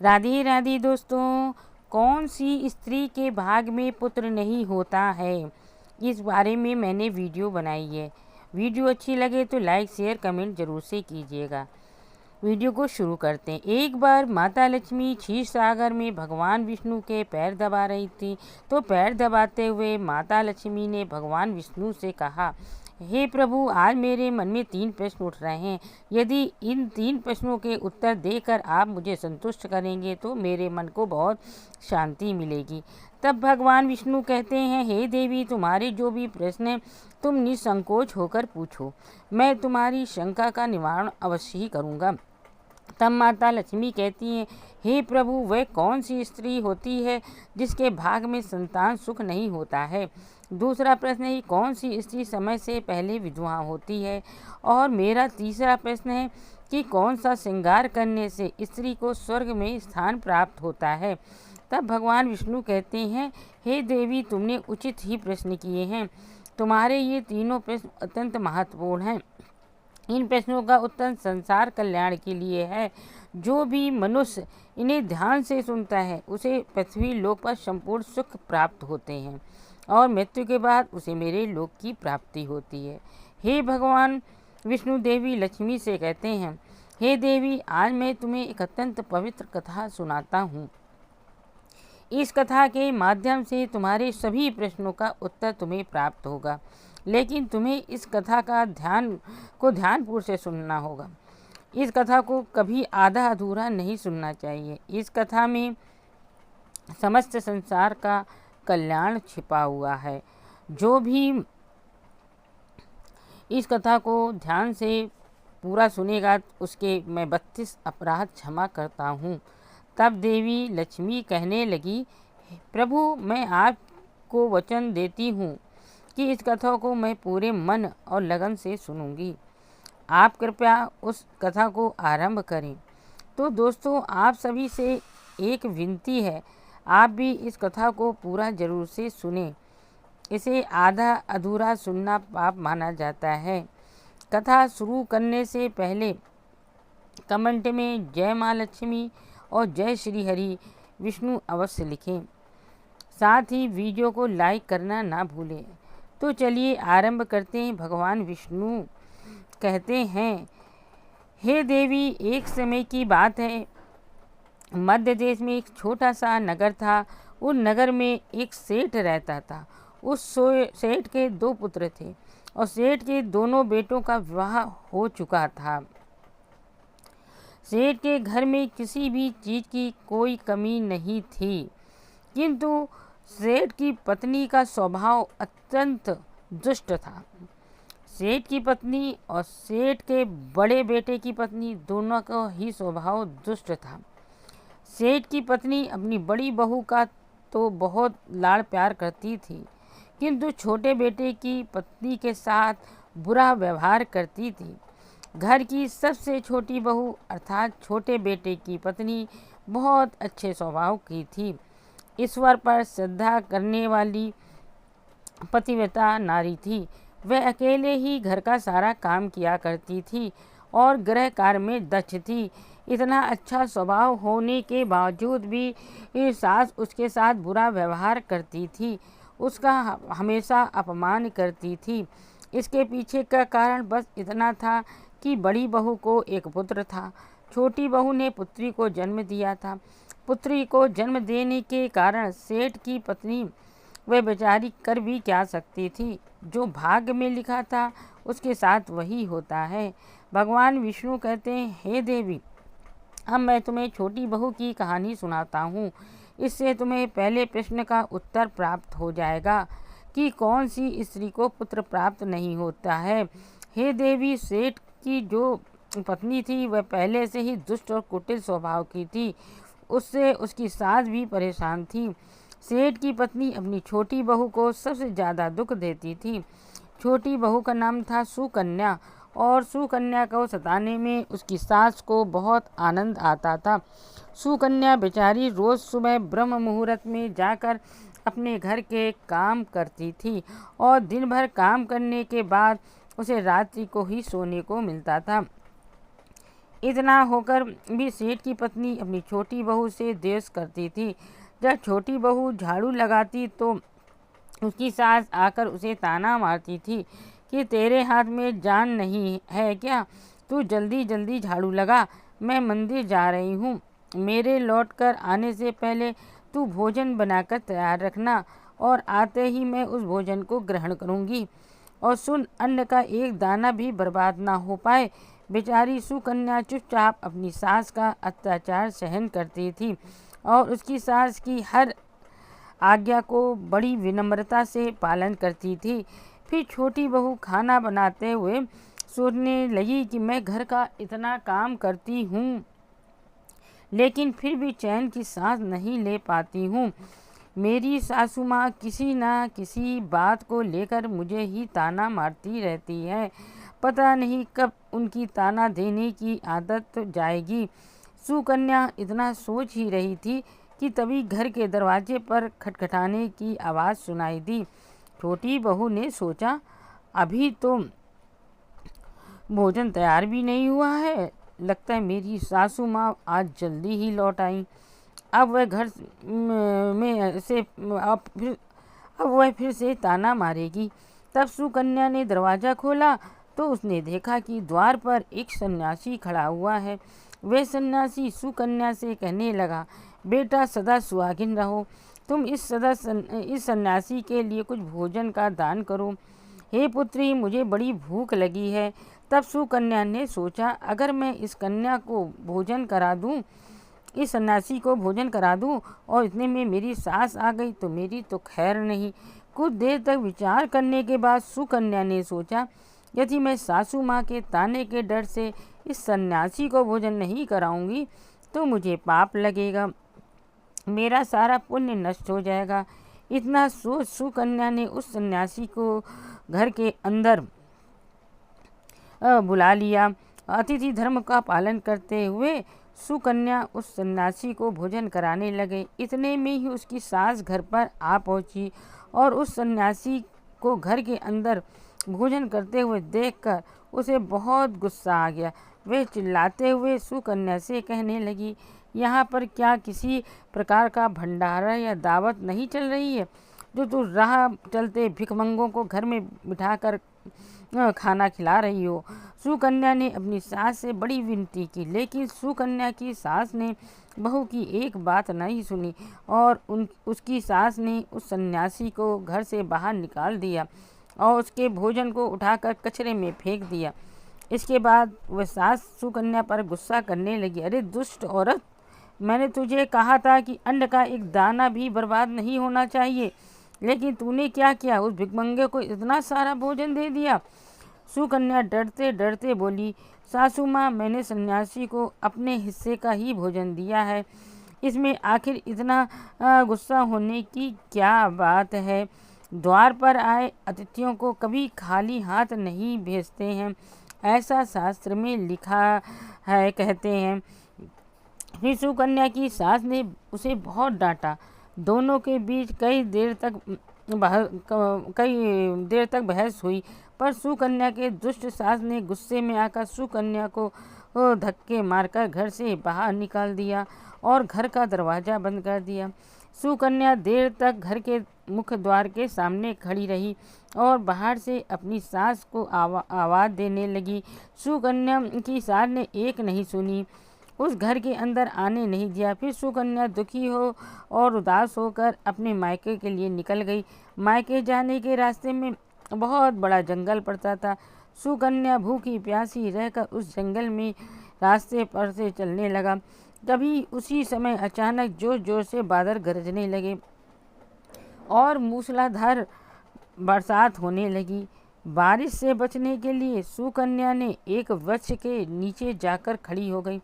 राधे राधे दोस्तों, कौन सी स्त्री के भाग में पुत्र नहीं होता है, इस बारे में मैंने वीडियो बनाई है। वीडियो अच्छी लगे तो लाइक शेयर कमेंट ज़रूर से कीजिएगा। वीडियो को शुरू करते हैं। एक बार माता लक्ष्मी क्षीर सागर में भगवान विष्णु के पैर दबा रही थी, तो पैर दबाते हुए माता लक्ष्मी ने भगवान विष्णु से कहा, हे प्रभु, आज मेरे मन में 3 प्रश्न उठ रहे हैं। यदि इन 3 प्रश्नों के उत्तर देकर आप मुझे संतुष्ट करेंगे तो मेरे मन को बहुत शांति मिलेगी। तब भगवान विष्णु कहते हैं, हे देवी, तुम्हारे जो भी प्रश्न हैं तुम निसंकोच होकर पूछो, मैं तुम्हारी शंका का निवारण अवश्य ही करूँगा। तब माता लक्ष्मी कहती हैं, हे प्रभु, वह कौन सी स्त्री होती है जिसके भाग में संतान सुख नहीं होता है। दूसरा प्रश्न है, कौन सी स्त्री समय से पहले विधवा होती है। और मेरा तीसरा प्रश्न है कि कौन सा श्रृंगार करने से स्त्री को स्वर्ग में स्थान प्राप्त होता है। तब भगवान विष्णु कहते हैं, हे देवी, तुमने उचित ही प्रश्न किए हैं। तुम्हारे ये तीनों प्रश्न अत्यंत महत्वपूर्ण हैं। इन प्रश्नों का उत्तर संसार कल्याण के लिए है। जो भी मनुष्य इन्हें ध्यान से सुनता है उसे पृथ्वी लोक पर संपूर्ण सुख प्राप्त होते हैं और मृत्यु के बाद उसे मेरे लोक की प्राप्ति होती है। हे भगवान विष्णु देवी लक्ष्मी से कहते हैं, हे देवी, आज मैं तुम्हें एक अत्यंत पवित्र कथा सुनाता हूँ। इस कथा के माध्यम से तुम्हारे सभी प्रश्नों का उत्तर तुम्हें प्राप्त होगा, लेकिन तुम्हें इस कथा का ध्यानपूर्वक से सुनना होगा। इस कथा को कभी आधा अधूरा नहीं सुनना चाहिए। इस कथा में समस्त संसार का कल्याण छिपा हुआ है। जो भी इस कथा को ध्यान से पूरा सुनेगा उसके मैं 32 अपराध क्षमा करता हूँ। तब देवी लक्ष्मी कहने लगी, प्रभु, मैं आपको वचन देती हूँ कि इस कथा को मैं पूरे मन और लगन से सुनूंगी। आप कृपया उस कथा को आरंभ करें। तो दोस्तों, आप सभी से एक विनती है, आप भी इस कथा को पूरा जरूर से सुनें। इसे आधा अधूरा सुनना पाप माना जाता है। कथा शुरू करने से पहले कमेंट में जय माँ लक्ष्मी और जय श्री हरि विष्णु अवश्य लिखें। साथ ही वीडियो को लाइक करना ना भूलें। तो चलिए आरंभ करते हैं। भगवान विष्णु कहते हैं, हे देवी, एक समय की बात है, मध्य देश में एक छोटा सा नगर था। उस नगर में एक सेठ रहता था। उस सेठ के 2 पुत्र थे और सेठ के दोनों बेटों का विवाह हो चुका था। सेठ के घर में किसी भी चीज़ की कोई कमी नहीं थी, किंतु सेठ की पत्नी का स्वभाव अत्यंत दुष्ट था। सेठ की पत्नी और सेठ के बड़े बेटे की पत्नी दोनों का ही स्वभाव दुष्ट था। सेठ की पत्नी अपनी बड़ी बहू का तो बहुत लाड़ प्यार करती थी, किंतु छोटे बेटे की पत्नी के साथ बुरा व्यवहार करती थी। घर की सबसे छोटी बहू अर्थात छोटे बेटे की पत्नी बहुत अच्छे स्वभाव की थी। ईश्वर पर श्रद्धा करने वाली पतिव्रता नारी थी। वह अकेले ही घर का सारा काम किया करती थी और गृह कार्य में दक्ष थी। इतना अच्छा स्वभाव होने के बावजूद भी सास उसके साथ बुरा व्यवहार करती थी, उसका हमेशा अपमान करती थी। इसके पीछे का कारण बस इतना था कि बड़ी बहू को एक पुत्र था। छोटी बहू ने पुत्री को जन्म दिया था। पुत्री को जन्म देने के कारण सेठ की पत्नी वह बेचारी कर भी क्या सकती थी। जो भाग्य में लिखा था उसके साथ वही होता है। भगवान विष्णु कहते हैं, हे देवी, अब मैं तुम्हें छोटी बहू की कहानी सुनाता हूँ। इससे तुम्हें पहले प्रश्न का उत्तर प्राप्त हो जाएगा कि कौन सी स्त्री को पुत्र प्राप्त नहीं होता है। हे देवी, सेठ की जो पत्नी थी वह पहले से ही दुष्ट और कुटिल स्वभाव की थी। उससे उसकी सास भी परेशान थी। सेठ की पत्नी अपनी छोटी बहू को सबसे ज़्यादा दुख देती थी। छोटी बहू का नाम था सुकन्या और सुकन्या को सताने में उसकी सास को बहुत आनंद आता था। सुकन्या बेचारी रोज़ सुबह ब्रह्म मुहूर्त में जाकर अपने घर के काम करती थी और दिन भर काम करने के बाद उसे रात्रि को ही सोने को मिलता था। इतना होकर भी सेठ की पत्नी अपनी छोटी बहू से द्वेष करती थी। जब छोटी बहू झाड़ू लगाती तो उसकी सास आकर उसे ताना मारती थी कि तेरे हाथ में जान नहीं है क्या? तू जल्दी जल्दी झाड़ू लगा, मैं मंदिर जा रही हूँ। मेरे लौटकर आने से पहले तू भोजन बनाकर तैयार रखना और आते ही मैं उस भोजन को ग्रहण करूँगी। और सुन, अन्न का एक दाना भी बर्बाद ना हो पाए। बेचारी सुकन्या चुपचाप अपनी सास का अत्याचार सहन करती थी और उसकी सास की हर आज्ञा को बड़ी विनम्रता से पालन करती थी। फिर छोटी बहू खाना बनाते हुए सोचने लगी कि मैं घर का इतना काम करती हूँ, लेकिन फिर भी चैन की सांस नहीं ले पाती हूँ। मेरी सासू माँ किसी न किसी बात को लेकर मुझे ही ताना मारती रहती है। पता नहीं कब उनकी ताना देने की आदत जाएगी। सुकन्या इतना सोच ही रही थी कि तभी घर के दरवाजे पर खटखटाने की आवाज़ सुनाई दी। छोटी बहू ने सोचा, अभी तो भोजन तैयार भी नहीं हुआ है, लगता है मेरी सासू माँ आज जल्दी ही लौट आई। अब वह घर में से अब वह फिर से ताना मारेगी। तब सुकन्या ने दरवाज़ा खोला तो उसने देखा कि द्वार पर एक सन्यासी खड़ा हुआ है। वह सन्यासी सुकन्या से कहने लगा, बेटा सदा सुहागिन रहो, तुम इस सन्यासी के लिए कुछ भोजन का दान करो। हे पुत्री, मुझे बड़ी भूख लगी है। तब सुकन्या ने सोचा, अगर मैं इस कन्या को भोजन करा दूं, इस सन्यासी को भोजन करा दूं और इतने में मेरी सास आ गई तो मेरी तो खैर नहीं। कुछ देर तक विचार करने के बाद सुकन्या ने सोचा, यदि मैं सासू माँ के ताने के डर से इस सन्यासी को भोजन नहीं कराऊंगी तो मुझे पाप लगेगा, मेरा सारा पुण्य नष्ट हो जाएगा। इतना सोच सुकन्या ने उस सन्यासी को घर के अंदर बुला लिया। अतिथि धर्म का पालन करते हुए सुकन्या उस सन्यासी को भोजन कराने लगे। इतने में ही उसकी सास घर पर आ पहुंची और उस सन्यासी को घर के अंदर भोजन करते हुए देखकर उसे बहुत गुस्सा आ गया। वे चिल्लाते हुए सुकन्या से कहने लगी, यहाँ पर क्या किसी प्रकार का भंडारा या दावत नहीं चल रही है, जो तू राह चलते भिखमंगों को घर में बिठाकर खाना खिला रही हो। सुकन्या ने अपनी सास से बड़ी विनती की, लेकिन सुकन्या की सास ने बहू की एक बात नहीं सुनी और उसकी सास ने उस सन्यासी को घर से बाहर निकाल दिया और उसके भोजन को उठाकर कचरे में फेंक दिया। इसके बाद वह सास सुकन्या पर गुस्सा करने लगी, अरे दुष्ट औरत, मैंने तुझे कहा था कि अन्न का एक दाना भी बर्बाद नहीं होना चाहिए, लेकिन तूने क्या किया, उस भिखमंगे को इतना सारा भोजन दे दिया। सुकन्या डरते डरते बोली, सासू माँ, मैंने सन्यासी को अपने हिस्से का ही भोजन दिया है, इसमें आखिर इतना गुस्सा होने की क्या बात है। द्वार पर आए अतिथियों को कभी खाली हाथ नहीं भेजते हैं, ऐसा शास्त्र में लिखा है, कहते हैं। फिर सुकन्या की सास ने उसे बहुत डांटा। दोनों के बीच कई देर तक बहस हुई, पर सुकन्या के दुष्ट सास ने गुस्से में आकर सुकन्या को धक्के मारकर घर से बाहर निकाल दिया और घर का दरवाज़ा बंद कर दिया। सुकन्या देर तक घर के मुख्य द्वार के सामने खड़ी रही और बाहर से अपनी सास को आवाज़ देने लगी। सुकन्या की सास ने एक नहीं सुनी, उस घर के अंदर आने नहीं दिया। फिर सुकन्या दुखी हो और उदास होकर अपने मायके के लिए निकल गई। मायके जाने के रास्ते में बहुत बड़ा जंगल पड़ता था। सुकन्या भूखी प्यासी रहकर उस जंगल में रास्ते पर से चलने लगा। तभी उसी समय अचानक जोर जोर से बादल गरजने लगे और मूसलाधार बरसात होने लगी। बारिश से बचने के लिए सुकन्या ने एक वृक्ष के नीचे जाकर खड़ी हो गई।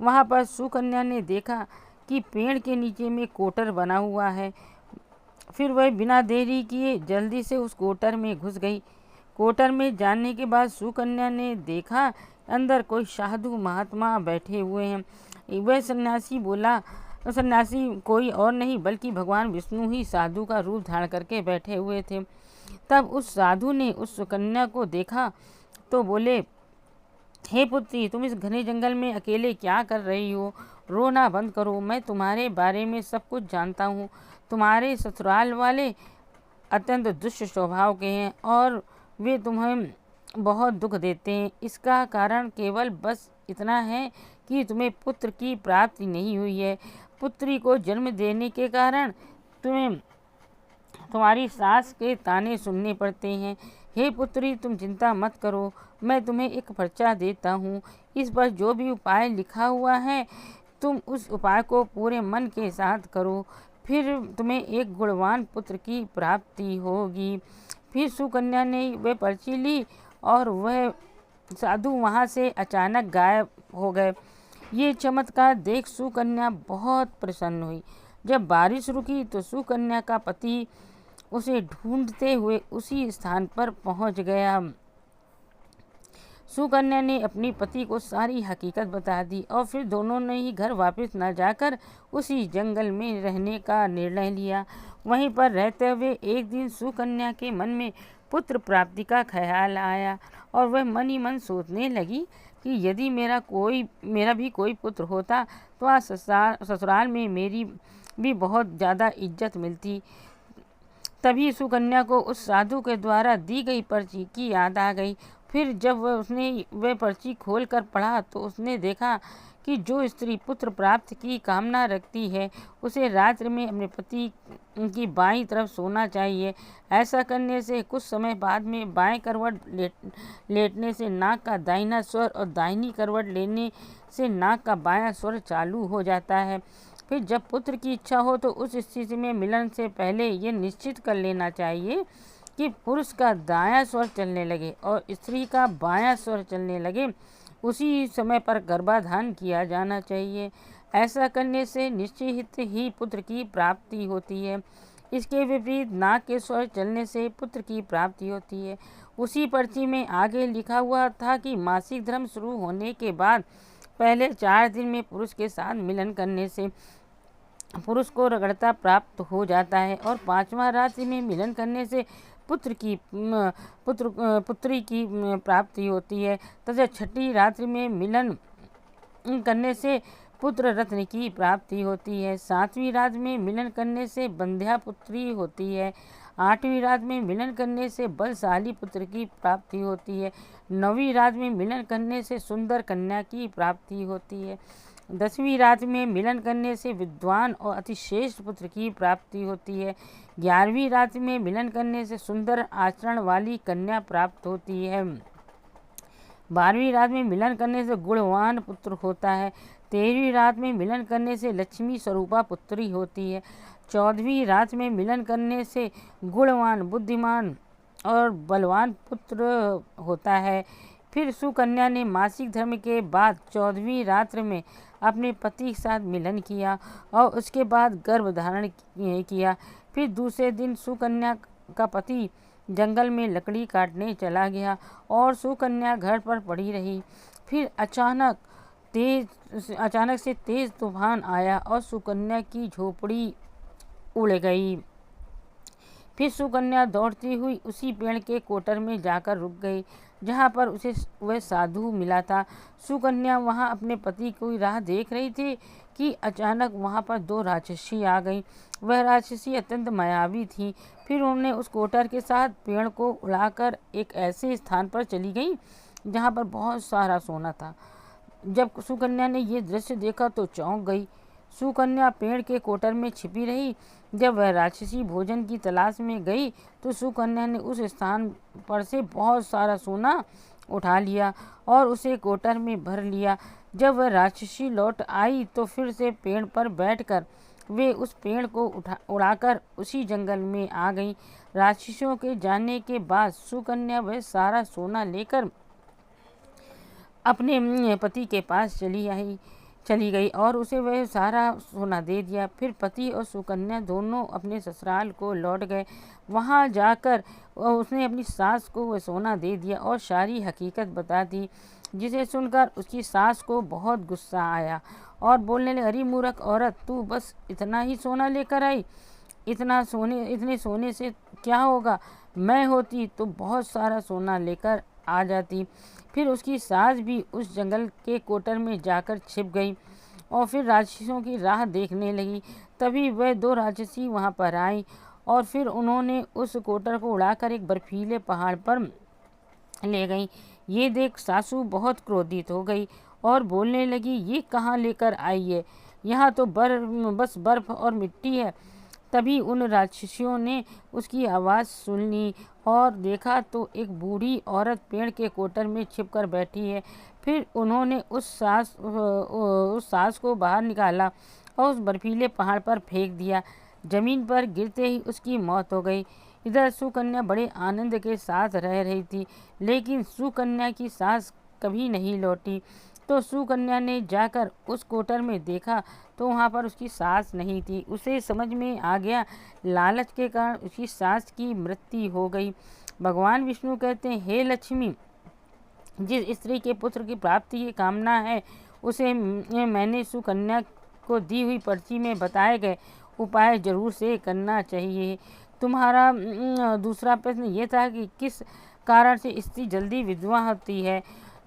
वहाँ पर सुकन्या ने देखा कि पेड़ के नीचे में कोटर बना हुआ है। फिर वह बिना देरी किए जल्दी से उस कोटर में घुस गई। कोटर में जाने के बाद सुकन्या ने देखा अंदर कोई साधु महात्मा बैठे हुए हैं। वह सन्यासी बोला, सन्यासी कोई और नहीं बल्कि भगवान विष्णु ही साधु का रूप धारण करके बैठे हुए थे। तब उस साधु ने उस सुकन्या को देखा तो बोले, हे पुत्री, तुम इस घने जंगल में अकेले क्या कर रही हो? रोना बंद करो, मैं तुम्हारे बारे में सब कुछ जानता हूँ। तुम्हारे ससुराल वाले अत्यंत दुष्ट स्वभाव के हैं और वे तुम्हें बहुत दुख देते हैं। इसका कारण केवल बस इतना है कि तुम्हें पुत्र की प्राप्ति नहीं हुई है। पुत्री को जन्म देने के कारण तुम्हें तुम्हारी सास के ताने सुनने पड़ते हैं। हे पुत्री, तुम चिंता मत करो, मैं तुम्हें एक पर्चा देता हूँ। इस पर जो भी उपाय लिखा हुआ है तुम उस उपाय को पूरे मन के साथ करो, फिर तुम्हें एक गुणवान पुत्र की प्राप्ति होगी। फिर सुकन्या ने वह पर्ची ली और वह साधु वहाँ से अचानक गायब हो गए। ये चमत्कार देख सुकन्या बहुत प्रसन्न हुई। जब बारिश रुकी तो सुकन्या का पति उसे ढूंढते हुए उसी स्थान पर पहुंच गया। सुकन्या ने अपने पति को सारी हकीकत बता दी और फिर दोनों ने ही घर वापस न जाकर उसी जंगल में रहने का निर्णय लिया। वहीं पर रहते हुए एक दिन सुकन्या के मन में पुत्र प्राप्ति का ख्याल आया और वह मन ही मन सोचने लगी कि यदि मेरा भी कोई पुत्र होता तो आज ससुराल में मेरी भी बहुत ज़्यादा इज्जत मिलती। तभी सुकन्या को उस साधु के द्वारा दी गई पर्ची की याद आ गई। फिर जब उसने वह पर्ची खोलकर पढ़ा तो उसने देखा कि जो स्त्री पुत्र प्राप्त की कामना रखती है उसे रात्रि में अपने पति की बाईं तरफ सोना चाहिए। ऐसा करने से कुछ समय बाद में बाएं करवट लेटने से नाक का दाहिना स्वर और दाहिनी करवट लेने से नाक का बायां स्वर चालू हो जाता है। फिर जब पुत्र की इच्छा हो तो उस स्थिति में मिलन से पहले ये निश्चित कर लेना चाहिए कि पुरुष का दायां स्वर चलने लगे और स्त्री का बायां स्वर चलने लगे, उसी समय पर गर्भाधान किया जाना चाहिए। ऐसा करने से निश्चित ही पुत्र की प्राप्ति होती है। इसके विपरीत नाक के स्वर चलने से पुत्र की प्राप्ति होती है। उसी पर्ची में आगे लिखा हुआ था कि मासिक धर्म शुरू होने के बाद पहले 4 दिन में पुरुष के साथ मिलन करने से पुरुष को रगड़ता प्राप्त हो जाता है और 5वां रात्रि में मिलन करने से पुत्री की प्राप्ति होती है तथा 6ठी रात्रि में मिलन करने से पुत्र रत्न की प्राप्ति होती है। 7वीं रात में मिलन करने से बंध्या पुत्री होती है। 8वीं रात में मिलन करने से बलशाली पुत्र की प्राप्ति होती है। 9वीं रात में मिलन करने से सुंदर कन्या की प्राप्ति होती है। 10वीं रात में मिलन करने से विद्वान और अतिश्रेष्ठ पुत्र की प्राप्ति होती है। 11वीं रात में मिलन करने से सुंदर आचरण वाली कन्या प्राप्त होती है। 12वीं रात में मिलन करने से गुणवान पुत्र होता है। 13वीं रात में मिलन करने से लक्ष्मी स्वरूपा पुत्री होती है। 14वीं रात में मिलन करने से गुणवान, बुद्धिमान और बलवान पुत्र होता है। फिर सुकन्या ने मासिक धर्म के बाद 14वीं रात्र में अपने पति के साथ मिलन किया और उसके बाद गर्भधारण किया। फिर दूसरे दिन सुकन्या का पति जंगल में लकड़ी काटने चला गया और सुकन्या घर पर पड़ी रही। फिर अचानक से तेज तूफान आया और सुकन्या की झोपड़ी उड़ गई। फिर सुकन्या दौड़ती हुई उसी पेड़ के कोटर में जाकर रुक गई जहाँ पर उसे वह साधु मिला था। सुकन्या वहाँ अपने पति की राह देख रही थी कि अचानक वहाँ पर 2 राक्षसी आ गईं। वह राक्षसी अत्यंत मायावी थी। फिर उन्होंने उस कोटर के साथ पेड़ को उड़ाकर एक ऐसे स्थान पर चली गई जहाँ पर बहुत सारा सोना था। जब सुकन्या ने ये दृश्य देखा तो चौंक गई। सुकन्या पेड़ के कोटर में छिपी रही। जब वह राक्षसी भोजन की तलाश में गई तो सुकन्या ने उस स्थान पर से बहुत सारा सोना उठा लिया और उसे कोटर में भर लिया। जब वह राक्षसी लौट आई तो फिर से पेड़ पर बैठकर वे उस पेड़ को उड़ाकर उसी जंगल में आ गई। राक्षसियों के जाने के बाद सुकन्या वह सारा सोना लेकर अपने पति के पास चली गई और उसे वह सारा सोना दे दिया। फिर पति और सुकन्या दोनों अपने ससुराल को लौट गए। वहाँ जाकर उसने अपनी सास को वह सोना दे दिया और सारी हकीकत बता दी, जिसे सुनकर उसकी सास को बहुत गुस्सा आया और बोलने लगी, अरे मूर्ख औरत, तू बस इतना ही सोना लेकर आई? इतने सोने से क्या होगा? मैं होती तो बहुत सारा सोना लेकर आ जाती। फिर उसकी सास भी उस जंगल के कोटर में जाकर छिप गई और फिर राक्षसों की राह देखने लगी। तभी वह दो राक्षसी वहाँ पर आई और फिर उन्होंने उस कोटर को उड़ाकर एक बर्फीले पहाड़ पर ले गई। ये देख सासू बहुत क्रोधित हो गई और बोलने लगी, ये कहाँ लेकर आई है? यहाँ तो बस बर्फ और मिट्टी है। तभी उन राक्षसियों ने उसकी आवाज़ सुन ली और देखा तो एक बूढ़ी औरत पेड़ के कोटर में छिपकर बैठी है। फिर उन्होंने उस सास को बाहर निकाला और उस बर्फीले पहाड़ पर फेंक दिया। जमीन पर गिरते ही उसकी मौत हो गई। इधर सुकन्या बड़े आनंद के साथ रह रही थी, लेकिन सुकन्या की सास कभी नहीं लौटी। तो सुकन्या ने जाकर उस कोटर में देखा तो वहाँ पर उसकी सास नहीं थी। उसे समझ में आ गया लालच के कारण उसकी सास की मृत्यु हो गई। भगवान विष्णु कहते हैं, हे लक्ष्मी, जिस स्त्री के पुत्र की प्राप्ति की कामना है उसे मैंने सुकन्या को दी हुई पर्ची में बताए गए उपाय जरूर से करना चाहिए। तुम्हारा दूसरा प्रश्न ये था कि किस कारण से स्त्री जल्दी विधवा होती है।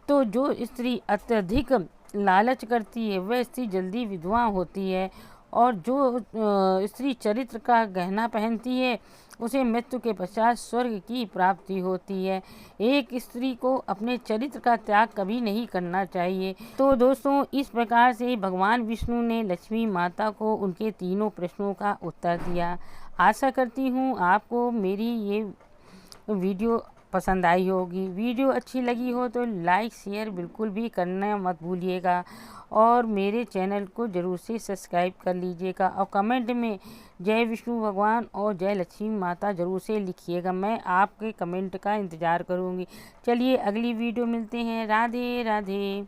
तो जो स्त्री अत्यधिक लालच करती है वह स्त्री जल्दी विधवा होती है, और जो स्त्री चरित्र का गहना पहनती है उसे मृत्यु के पश्चात स्वर्ग की प्राप्ति होती है। एक स्त्री को अपने चरित्र का त्याग कभी नहीं करना चाहिए। तो दोस्तों, इस प्रकार से भगवान विष्णु ने लक्ष्मी माता को उनके तीनों प्रश्नों का उत्तर दिया। आशा करती हूँ आपको मेरी ये वीडियो पसंद आई होगी। वीडियो अच्छी लगी हो तो लाइक शेयर बिल्कुल भी करना मत भूलिएगा और मेरे चैनल को ज़रूर से सब्सक्राइब कर लीजिएगा और कमेंट में जय विष्णु भगवान और जय लक्ष्मी माता ज़रूर से लिखिएगा। मैं आपके कमेंट का इंतज़ार करूँगी। चलिए अगली वीडियो मिलते हैं। राधे राधे।